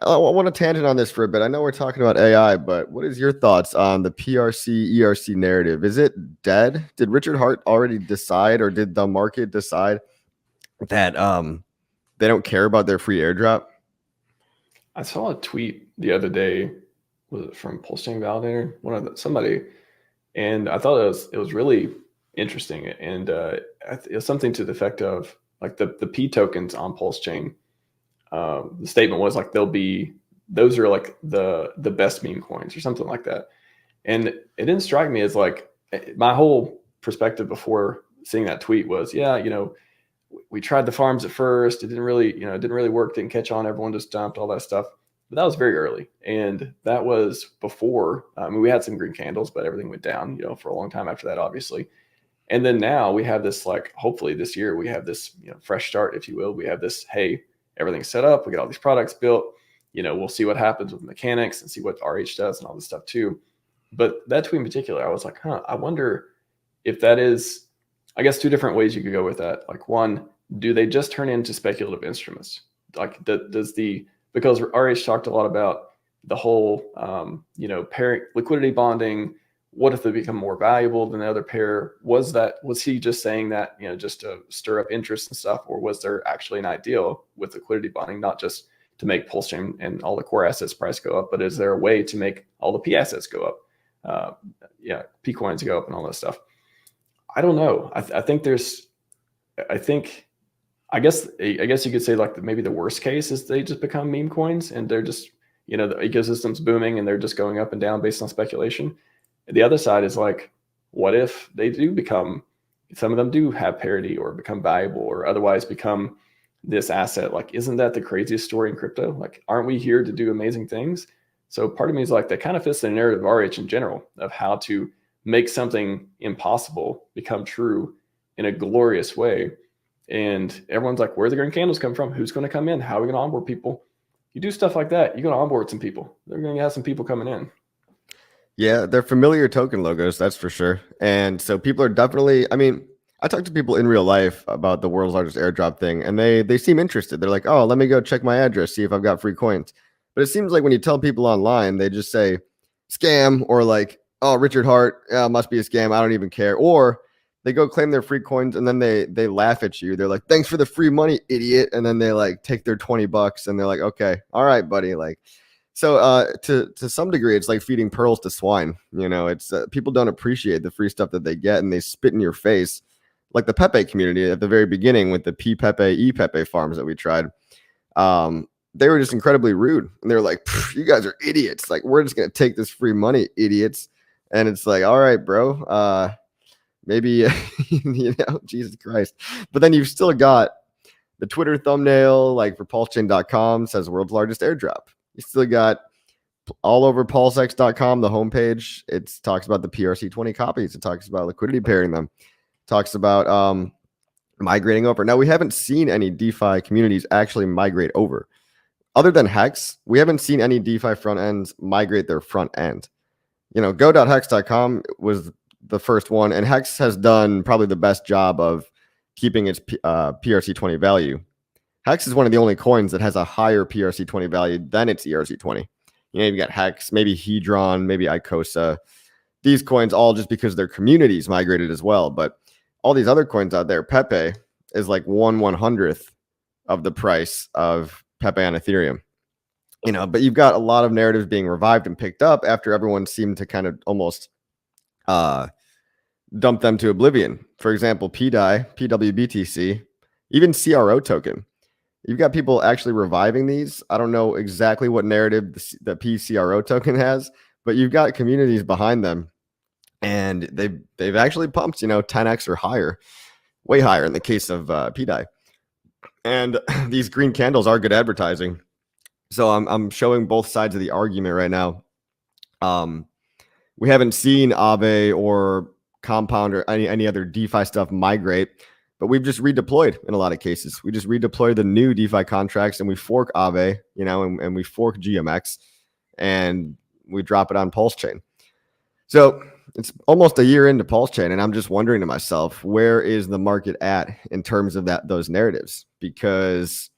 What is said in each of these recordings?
I want to tangent on this for a bit. I know we're talking about AI, but what is your thoughts on the PRC-ERC narrative? Is it dead? Did Richard Hart already decide, or did the market decide that they don't care about their free airdrop? I saw a tweet the other day, was it from PulseChain Validator? Somebody, and I thought it was really interesting, and it was something to the effect of like the P tokens on PulseChain. The statement was like those are like the best meme coins or something like that, and it didn't strike me as like my whole perspective before seeing that tweet was, yeah, we tried the farms at first. It didn't really work, didn't catch on. Everyone just dumped all that stuff. But that was very early. And that was before, we had some green candles, but everything went down, for a long time after that, obviously. And then now we have this, like, hopefully this year, we have this, fresh start, if you will. We have this, hey, everything's set up. We got all these products built. We'll see what happens with mechanics and see what RH does and all this stuff too. But that tweet in particular, I was like, I wonder if that is, I guess, two different ways you could go with that. Like, one, do they just turn into speculative instruments? Like, because RH talked a lot about the whole, pair liquidity bonding. What if they become more valuable than the other pair? Was he just saying that, just to stir up interest and stuff, or was there actually an ideal with liquidity bonding, not just to make PulseChain and all the core assets price go up, but is there a way to make all the P assets go up? P coins go up and all that stuff. I don't know. I guess you could say like maybe the worst case is they just become meme coins and they're just, the ecosystem's booming and they're just going up and down based on speculation. The other side is like, what if they do become, some of them do have parity or become valuable or otherwise become this asset? Like, isn't that the craziest story in crypto? Like, aren't we here to do amazing things? So part of me is like, that kind of fits the narrative of RH in general, of how to make something impossible become true in a glorious way. And everyone's like, where are the green candles come from? Who's going to come in? How are we going to onboard people? You do stuff like that, you're going to onboard some people. They're going to have some people coming in. Yeah, they're familiar token logos, that's for sure. And so people are definitely, I talk to people in real life about the world's largest airdrop thing, and they seem interested. They're like, oh, let me go check my address, see if I've got free coins. But it seems like when you tell people online, they just say scam, or like, oh, Richard Hart, must be a scam, I don't even care. Or they go claim their free coins and then they laugh at you. They're like, thanks for the free money, idiot. And then they like take their $20 and they're like, okay, all right, buddy. Like, so to some degree, it's like feeding pearls to swine. It's people don't appreciate the free stuff that they get, and they spit in your face, like the Pepe community at the very beginning with the P Pepe, E Pepe farms that we tried. They were just incredibly rude, and they were like, you guys are idiots. Like, we're just going to take this free money, idiots. And it's like, all right, bro, maybe, Jesus Christ. But then you've still got the Twitter thumbnail, like for PulseChain.com, says world's largest airdrop. You still got all over PulseX.com, the homepage. It talks about the PRC-20 copies. It talks about liquidity pairing them. It talks about migrating over. Now, we haven't seen any DeFi communities actually migrate over. Other than Hex, we haven't seen any DeFi front ends migrate their front end. Go.hex.com was the first one, and Hex has done probably the best job of keeping its PRC-20 value. Hex is one of the only coins that has a higher PRC-20 value than its ERC-20. You've got Hex, maybe Hedron, maybe Icosa. These coins all just because their communities migrated as well. But all these other coins out there, Pepe is like 1/100th of the price of Pepe on Ethereum. But you've got a lot of narratives being revived and picked up after everyone seemed to kind of almost dump them to oblivion. For example, PDAI, PWBTC, even CRO token. You've got people actually reviving these. I don't know exactly what narrative the PCRO token has, but you've got communities behind them, and they've actually pumped 10x or higher, way higher in the case of PDAI. And these green candles are good advertising. So I'm showing both sides of the argument right now. We haven't seen Aave or Compound or any other DeFi stuff migrate, but we've just redeployed in a lot of cases. We just redeploy the new DeFi contracts and we fork Aave, and we fork GMX and we drop it on PulseChain. So it's almost a year into PulseChain, and I'm just wondering to myself, where is the market at in terms of those narratives? Because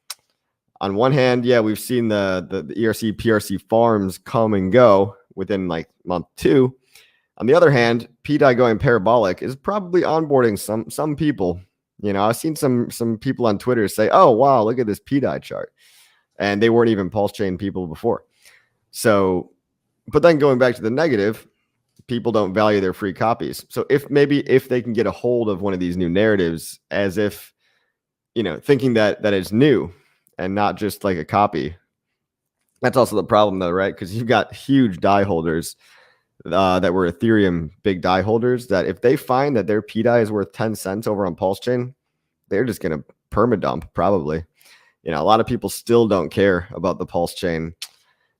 on one hand, yeah, we've seen the ERC PRC farms come and go within like month 2. On the other hand, PDI going parabolic is probably onboarding some people. You know, I've seen some people on Twitter say, "Oh wow, look at this PDI chart," and they weren't even PulseChain people before. So, but then going back to the negative, people don't value their free copies. So if they can get a hold of one of these new narratives, as if, you know, thinking that it's new and not just like a copy, that's also the problem though, right? Because you've got huge DAI holders that were Ethereum big DAI holders, that if they find that their PDI is worth 10 cents over on PulseChain, they're just going to permadump probably. You know, a lot of people still don't care about the PulseChain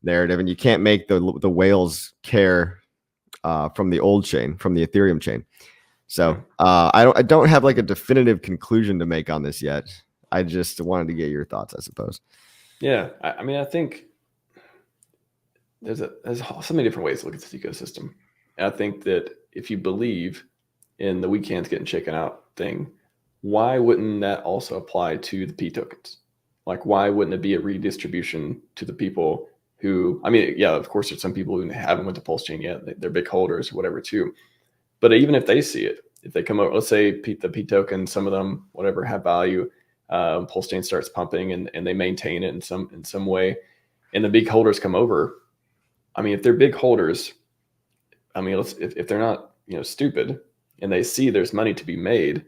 narrative, and you can't make the whales care from the old chain, from the Ethereum chain. So I don't have like a definitive conclusion to make on this yet. I just wanted to get your thoughts, I suppose. Yeah, I mean, I think there's so many different ways to look at this ecosystem. And I think that if you believe in the weak hands getting shaken out thing, why wouldn't that also apply to the P tokens? Like, why wouldn't it be a redistribution to the people who, I mean, yeah, of course, there's some people who haven't went to PulseChain yet. They're big holders or whatever too. But even if they see it, if they come over, let's say the P token, some of them, whatever, have value, PulseChain starts pumping and they maintain it in some way, and the big holders come over. I mean, if they're big holders, I mean, if they're not, you know, stupid and they see there's money to be made,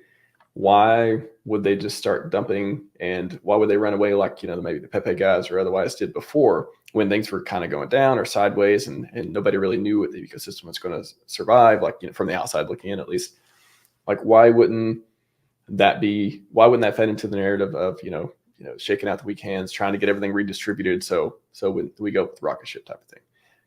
why would they just start dumping, and why would they run away like, you know, maybe the Pepe guys or otherwise did before, when things were kind of going down or sideways and nobody really knew what the ecosystem was going to survive, like, you know, from the outside looking in at least. Like, why wouldn't that fit into the narrative of, you know, shaking out the weak hands, trying to get everything redistributed, so when we go with rocket ship type of thing?